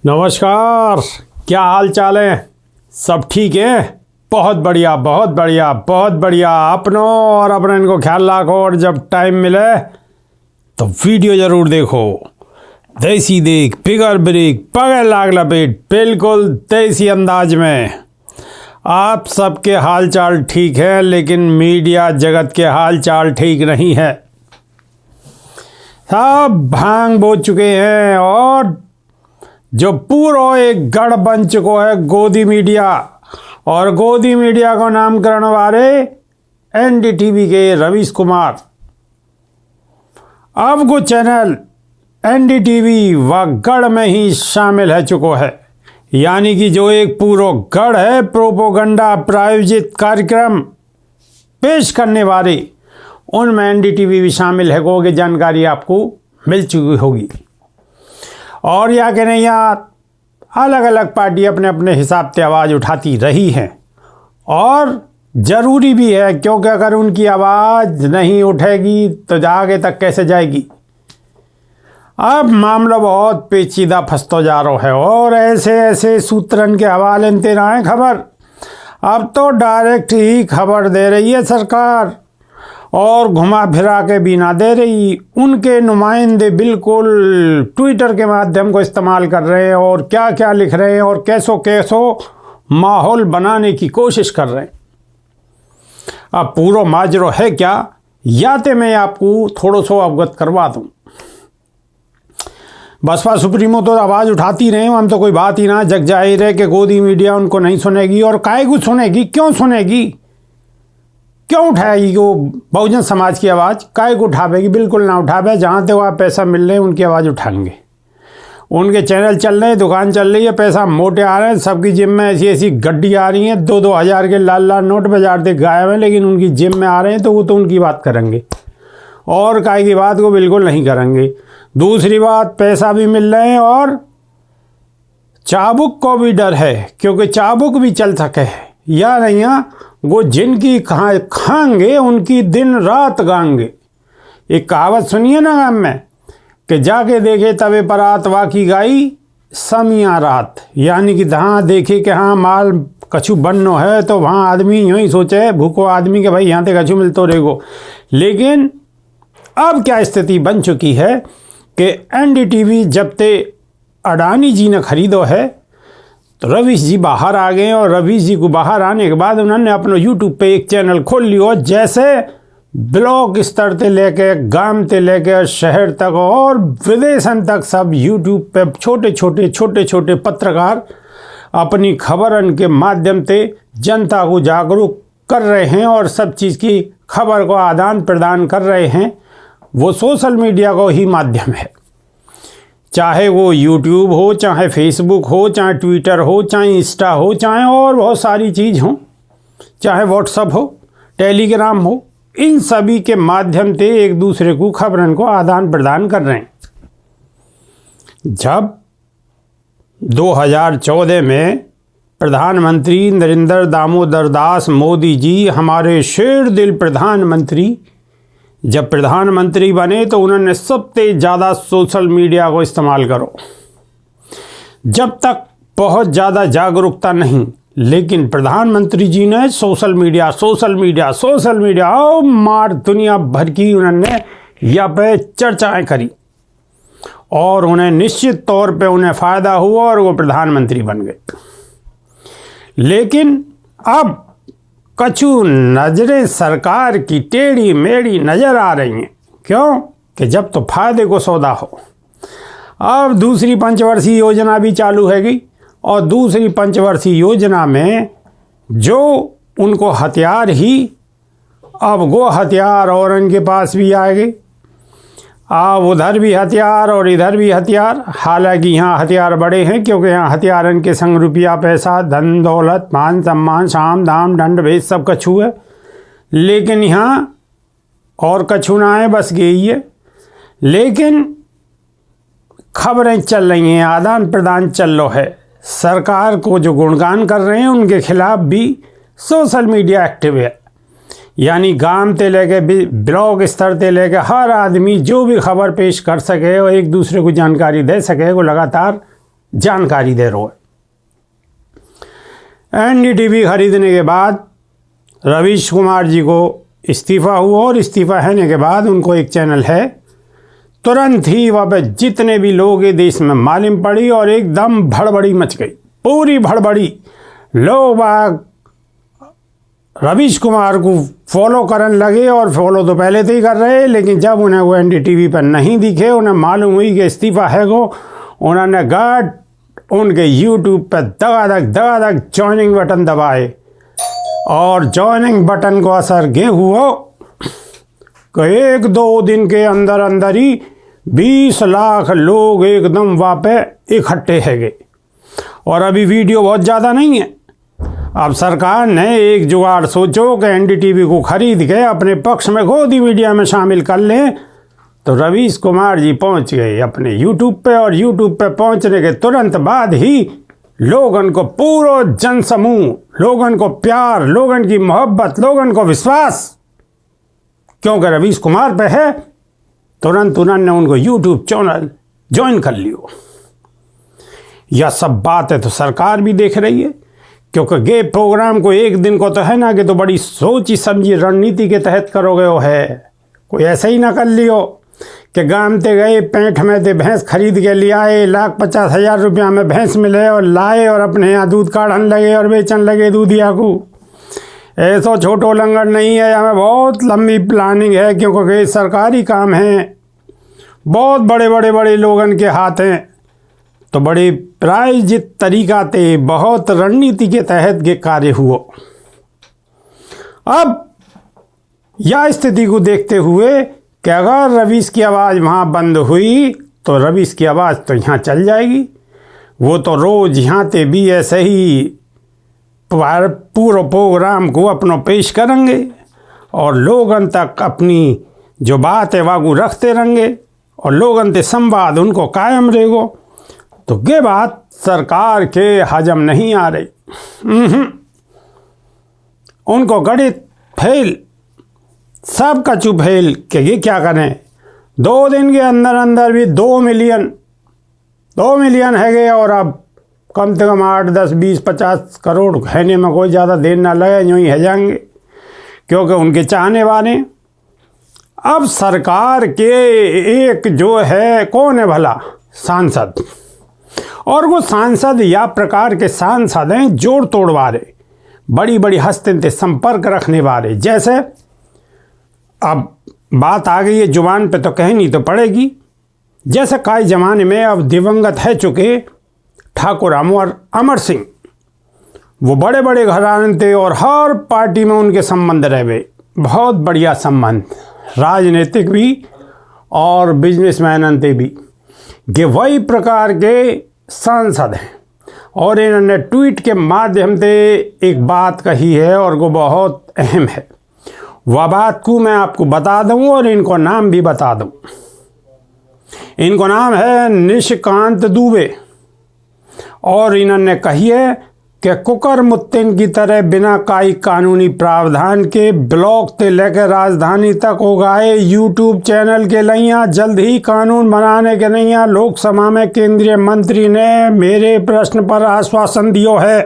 नमस्कार, क्या हाल चाल है? सब ठीक है? बहुत बढ़िया बहुत बढ़िया बहुत बढ़िया। अपनों और अपने इनको ख्याल रखो और जब टाइम मिले तो वीडियो ज़रूर देखो। देसी देख फिगर ब्रेक पगड़ लाग लपेट, बिल्कुल देसी अंदाज में। आप सबके हाल चाल ठीक है, लेकिन मीडिया जगत के हाल चाल ठीक नहीं है। सब भांग बो चुके हैं और जो पूरा एक गढ़ बन चुका है गोदी मीडिया, और गोदी मीडिया को नामकरण वाले एनडीटीवी के रवीश कुमार। अब वो चैनल एनडीटीवी व गढ़ में ही शामिल है चुका है, यानी कि जो एक पूरा गढ़ है प्रोपोगंडा प्रायोजित कार्यक्रम पेश करने वाले, उनमें एनडीटीवी भी शामिल है को की जानकारी आपको मिल चुकी होगी। और या कि नहीं यार, अलग अलग पार्टी अपने अपने हिसाब से आवाज़ उठाती रही हैं, और ज़रूरी भी है, क्योंकि अगर उनकी आवाज़ नहीं उठेगी तो आगे तक कैसे जाएगी। अब मामला बहुत पेचीदा फंसता जा रहा है और ऐसे ऐसे सूत्रन के हवाले देते रहे खबर। अब तो डायरेक्ट ही खबर दे रही है सरकार और घुमा फिरा के भी ना दे रही। उनके नुमाइंदे बिल्कुल ट्विटर के माध्यम को इस्तेमाल कर रहे हैं और क्या क्या लिख रहे हैं और कैसो कैसो माहौल बनाने की कोशिश कर रहे हैं। अब पूरा माजरो है क्या, या तो मैं आपको थोड़ा सा अवगत करवा दूं। बसपा सुप्रीमो तो आवाज़ उठाती रहे, हम तो कोई बात ही ना, जग जाहिर है कि गोदी मीडिया उनको नहीं सुनेगी। और काहे को सुनेगी, क्यों सुनेगी, क्यों उठाएगी वो बहुजन समाज की आवाज़? काहे को उठावेगी? बिल्कुल ना उठावे। जहाँ तो वहाँ पैसा मिल रहे हैं उनकी आवाज़ उठाएंगे। उनके चैनल चल रहे हैं, दुकान चल रही है, पैसा मोटे आ रहे हैं, सबकी जिम में ऐसी ऐसी गड्डी आ रही हैं, 2-2 हज़ार के लाल लाल नोट बाजार से गायब हैं, लेकिन उनकी जिम में आ रहे हैं तो वो तो उनकी बात करेंगे और काहे की बात को बिल्कुल नहीं करेंगे। दूसरी बात, पैसा भी मिल रहे हैं और चाबुक को भी डर है, क्योंकि चाबुक भी चल सके या नहीं, वो जिनकी खाएंगे उनकी दिन रात गाएंगे। एक कहावत सुनिए ना गाँव में कि जाके देखे तवे पर रात वाकी गाई समिया रात, यानी कि जहाँ देखे कि हाँ माल कछु बननो है तो वहाँ आदमी यूँ ही सोचे, भूखो आदमी के भाई यहाँ से कछु मिलतो रहेगो। लेकिन अब क्या स्थिति बन चुकी है कि एनडीटीवी जब ते अडानी जी ने खरीदो है तो रवीश जी बाहर आ गए, और रवीश जी को बाहर आने के बाद उन्होंने अपना यूट्यूब पे एक चैनल खोल लिया, जैसे ब्लॉक स्तर से लेके गांव से लेके शहर तक और विदेशन तक सब यूट्यूब पे छोटे छोटे पत्रकार अपनी खबरन के माध्यम से जनता को जागरूक कर रहे हैं और सब चीज़ की खबर को आदान प्रदान कर रहे हैं। वो सोशल मीडिया को ही माध्यम है, चाहे वो यूट्यूब हो, चाहे फेसबुक हो, चाहे ट्विटर हो, चाहे इंस्टा हो, चाहे और बहुत सारी चीज़ हो, चाहे व्हाट्सअप हो, टेलीग्राम हो, इन सभी के माध्यम से एक दूसरे को खबरन को आदान प्रदान कर रहे हैं। जब 2014 में प्रधानमंत्री नरेंद्र दामोदर दास मोदी जी, हमारे शेर दिल प्रधानमंत्री, जब प्रधानमंत्री बने तो उन्होंने सबसे ज़्यादा सोशल मीडिया को इस्तेमाल करो। जब तक बहुत ज़्यादा जागरूकता नहीं, लेकिन प्रधानमंत्री जी ने सोशल मीडिया और मार दुनिया भर की उन्होंने या पे चर्चाएँ करी और उन्हें निश्चित तौर पे उन्हें फ़ायदा हुआ और वो प्रधानमंत्री बन गए। लेकिन अब कछु नजरें सरकार की टेढ़ी मेढ़ी नज़र आ रही हैं। क्यों? कि जब तो फायदे को सौदा हो। अब दूसरी पंचवर्षीय योजना भी चालू हैगी, और दूसरी पंचवर्षीय योजना में जो उनको हथियार ही, अब वो हथियार और उनके पास भी आएंगे। अब उधर भी हथियार और इधर भी हथियार। हालांकि यहाँ हथियार बड़े हैं, क्योंकि यहाँ हथियारन के संग रुपया पैसा धन दौलत मान सम्मान साम दाम दंड भेद सब कछु है। लेकिन यहाँ और कछु ना है, बस यही है। लेकिन खबरें चल रही हैं, आदान प्रदान चल रहा है। सरकार को जो गुणगान कर रहे हैं उनके खिलाफ भी सोशल मीडिया एक्टिव है। यानी गांव ते लेके ब्लॉक स्तर ते लेके हर आदमी जो भी खबर पेश कर सके और एक दूसरे को जानकारी दे सके, वो लगातार जानकारी दे रहा है। एनडीटीवी खरीदने के बाद रवीश कुमार जी को इस्तीफ़ा हुआ और इस्तीफ़ा होने के बाद उनको एक चैनल है, तुरंत ही वहाँ पे जितने भी लोग ये देश में मालूम पड़ी और एकदम भड़बड़ी मच गई, पूरी भड़बड़ी। लोग बाग रवीश कुमार को फॉलो करने लगे और फॉलो तो पहले से ही कर रहे, लेकिन जब उन्हें वो एनडीटीवी पर नहीं दिखे, उन्हें मालूम हुई कि इस्तीफ़ा है को, उन्होंने गट उनके यूट्यूब पर दगादग ज्वाइनिंग बटन दबाए और ज्वाइनिंग बटन को असर ये हुआ कि 1-2 दिन के अंदर अंदर ही 20 लाख लोग एकदम वहाँ पे इकट्ठे है गए। और अभी वीडियो बहुत ज़्यादा नहीं है। अब सरकार ने एक जुगाड़ सोचो कि एनडीटीवी को खरीद के अपने पक्ष में गोदी मीडिया में शामिल कर लें, तो रवीश कुमार जी पहुंच गए अपने यूट्यूब पे, और यूट्यूब पे पहुंचने के तुरंत बाद ही लोगन को, पूरा जनसमूह, लोगन को प्यार, लोगन की मोहब्बत, लोगन को विश्वास, क्योंकि रवीश कुमार पे है, तुरंत उन्होंने उनको यूट्यूब चैनल ज्वाइन कर लियो। यह सब बात है तो सरकार भी देख रही है, क्योंकि गे प्रोग्राम को एक दिन को तो है ना कि तो बड़ी सोची समझी रणनीति के तहत करोगे हो है। कोई ऐसा ही ना कर लियो कि गांव ते गए, पैंठ में ते भैंस खरीद के ले आए, 1,50,000 रुपया में भैंस मिले और लाए और अपने यहाँ दूध काढ़न लगे और बेचन लगे दूधिया को। ऐसा छोटो लंगर नहीं है, हमें बहुत लंबी प्लानिंग है, क्योंकि ये सरकारी काम है, बहुत बड़े लोगन के हाथ हैं, तो बड़े प्रायोजित तरीका ते, बहुत रणनीति के तहत ये कार्य हुआ। अब यह स्थिति को देखते हुए कि अगर रवीश की आवाज़ वहाँ बंद हुई तो रवीश की आवाज़ तो यहाँ चल जाएगी। वो तो रोज़ यहाँ ते भी ऐसे ही पूरा प्रोग्राम को अपना पेश करेंगे और लोगन तक अपनी जो बात है वागू रखते रहेंगे और लोगन ते संवाद उनको कायम रहेगो। तो ये बात सरकार के हजम नहीं आ रही। उनको गणित फेल, सबका चुप फेल कि ये क्या करें। 2 दिन के अंदर अंदर भी 2 मिलियन है गए, और अब कम से कम 8, 10, 20, 50 करोड़ कहने में कोई ज़्यादा देर ना लगे, यूँ ही है जाएंगे, क्योंकि उनके चाहने वाले। अब सरकार के एक जो है, कौन है भला, सांसद, और वो सांसद या प्रकार के सांसद हैं जोड़ तोड़ वाले, बड़ी हस्ती से संपर्क रखने वाले। जैसे अब बात आ गई है जुबान पे तो कहनी तो पड़ेगी। जैसे कई जमाने में अब दिवंगत है चुके ठाकुर अमर सिंह, वो बड़े घराने थे और हर पार्टी में उनके संबंध रहे, बहुत बढ़िया संबंध, राजनीतिक भी और बिजनेसमैन थे भी। ये वही प्रकार के सांसद हैं और इन्होंने ट्वीट के माध्यम से एक बात कही है और वो बहुत अहम है। वह बात को मैं आपको बता दूं और इनको नाम भी बता दूं। इनको नाम है निशिकांत दुबे, और इन्होंने कही है कि कुकर मुत्तिन की तरह बिना काई कानूनी प्रावधान के ब्लॉक से लेकर राजधानी तक उगाए यूट्यूब चैनल के लैया जल्द ही कानून बनाने के नैया लोकसभा में केंद्रीय मंत्री ने मेरे प्रश्न पर आश्वासन दियो है।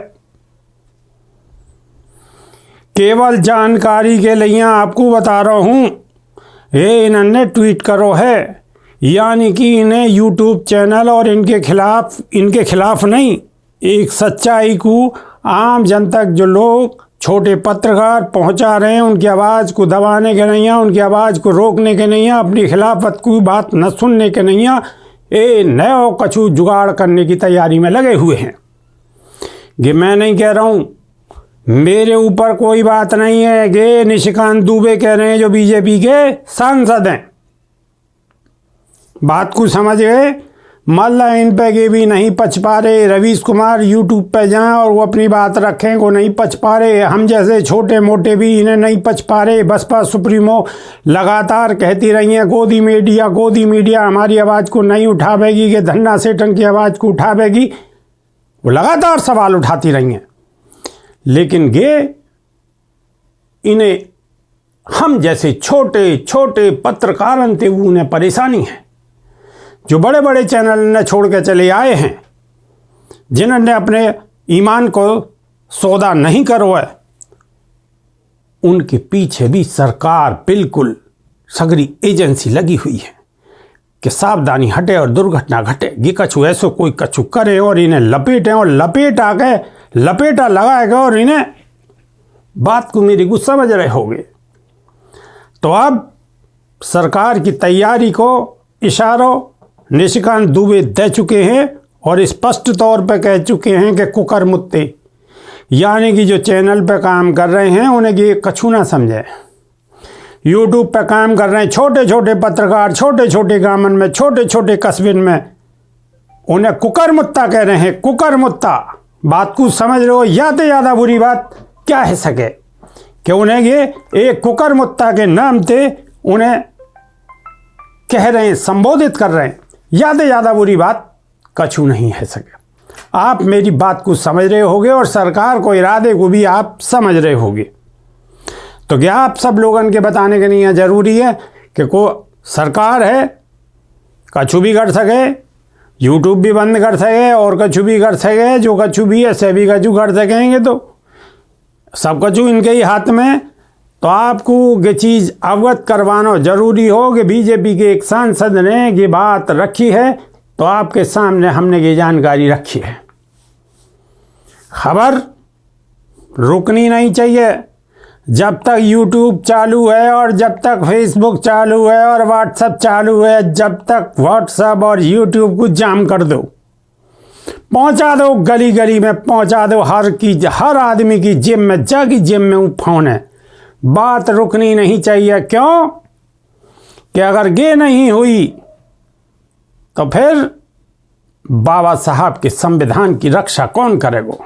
केवल जानकारी के लिए आपको बता रहा हूँ, ये इन्होंने ट्वीट करो है, यानी कि इन्हें यूट्यूब चैनल और इनके खिलाफ नहीं, एक सच्चाई को आम जनता जो लोग छोटे पत्रकार पहुंचा रहे हैं उनकी आवाज़ को दबाने के नहीं, उनकी आवाज़ को रोकने के नहीं, अपनी खिलाफत को बात न सुनने के नहीं, ये नया कछु जुगाड़ करने की तैयारी में लगे हुए हैं। ये मैं नहीं कह रहा हूँ, मेरे ऊपर कोई बात नहीं है, ये निशिकांत दुबे कह रहे हैं जो बीजेपी के सांसद हैं। बात को समझ गए। मल्ला इन पे के भी नहीं पच पा रहे, रवीश कुमार यूट्यूब पे जाएं और वो अपनी बात रखें, वो नहीं पच पा रहे। हम जैसे छोटे मोटे भी इन्हें नहीं पच पा रहे। बसपा सुप्रीमो लगातार कहती रही हैं गोदी मीडिया हमारी आवाज़ को नहीं उठावेगी, कि धन्ना सेठन की आवाज़ को उठावेगी, वो लगातार सवाल उठाती रही हैं। लेकिन ये इन्हें हम जैसे छोटे छोटे पत्रकार थे उन्हें परेशानी है, जो बड़े बड़े चैनल ने छोड़ के चले आए हैं, जिन्होंने अपने ईमान को सौदा नहीं करवाए, उनके पीछे भी सरकार बिल्कुल सगरी एजेंसी लगी हुई है कि सावधानी हटे और दुर्घटना घटे। ये कछु ऐसो कोई कछु करे और इन्हें लपेटें और लपेटा लगाएगा और इन्हें बात को मेरी कुछ समझ रहे होगे। तो अब सरकार की तैयारी को इशारों निशिकांत दुबे दे चुके हैं और स्पष्ट तौर पर कह चुके हैं कि कुकर मुत्ते यानी कि जो चैनल पे काम कर रहे हैं उन्हें ये कछु ना समझे। यूट्यूब पे काम कर रहे हैं छोटे छोटे पत्रकार, छोटे छोटे गांवन में, छोटे छोटे कस्बे में, उन्हें कुकर मुत्ता कह रहे हैं। कुकर मुत्ता बात को समझ लो, या तो ज़्यादा बुरी बात क्या है सके कि उन्हें ये एक कुकर मुत्ता के नाम से उन्हें कह रहे हैं, संबोधित कर रहे हैं। या तो ज़्यादा बुरी बात कछु नहीं है सके। आप मेरी बात को समझ रहे होगे और सरकार को इरादे को भी आप समझ रहे होगे। तो क्या आप सब लोगों के बताने के लिए ज़रूरी है कि को सरकार है कछु भी कर सके, यूट्यूब भी बंद कर सके और कछु भी कर सके, जो कछु भी है से भी कछु कर सकेंगे, तो सब कछु इनके ही हाथ में। तो आपको ये चीज़ अवगत करवाना ज़रूरी हो कि बीजेपी के एक सांसद ने ये बात रखी है, तो आपके सामने हमने ये जानकारी रखी है। खबर रुकनी नहीं चाहिए। जब तक यूट्यूब चालू है और जब तक फेसबुक चालू है और व्हाट्सएप चालू है, जब तक व्हाट्सएप और यूट्यूब को जाम कर दो, पहुंचा दो, गली गली में पहुंचा दो, हर आदमी की जेब में, जागी जेब में वो फोन है। बात रुकनी नहीं चाहिए। क्यों कि अगर ये नहीं हुई तो फिर बाबा साहब के संविधान की रक्षा कौन करेगा।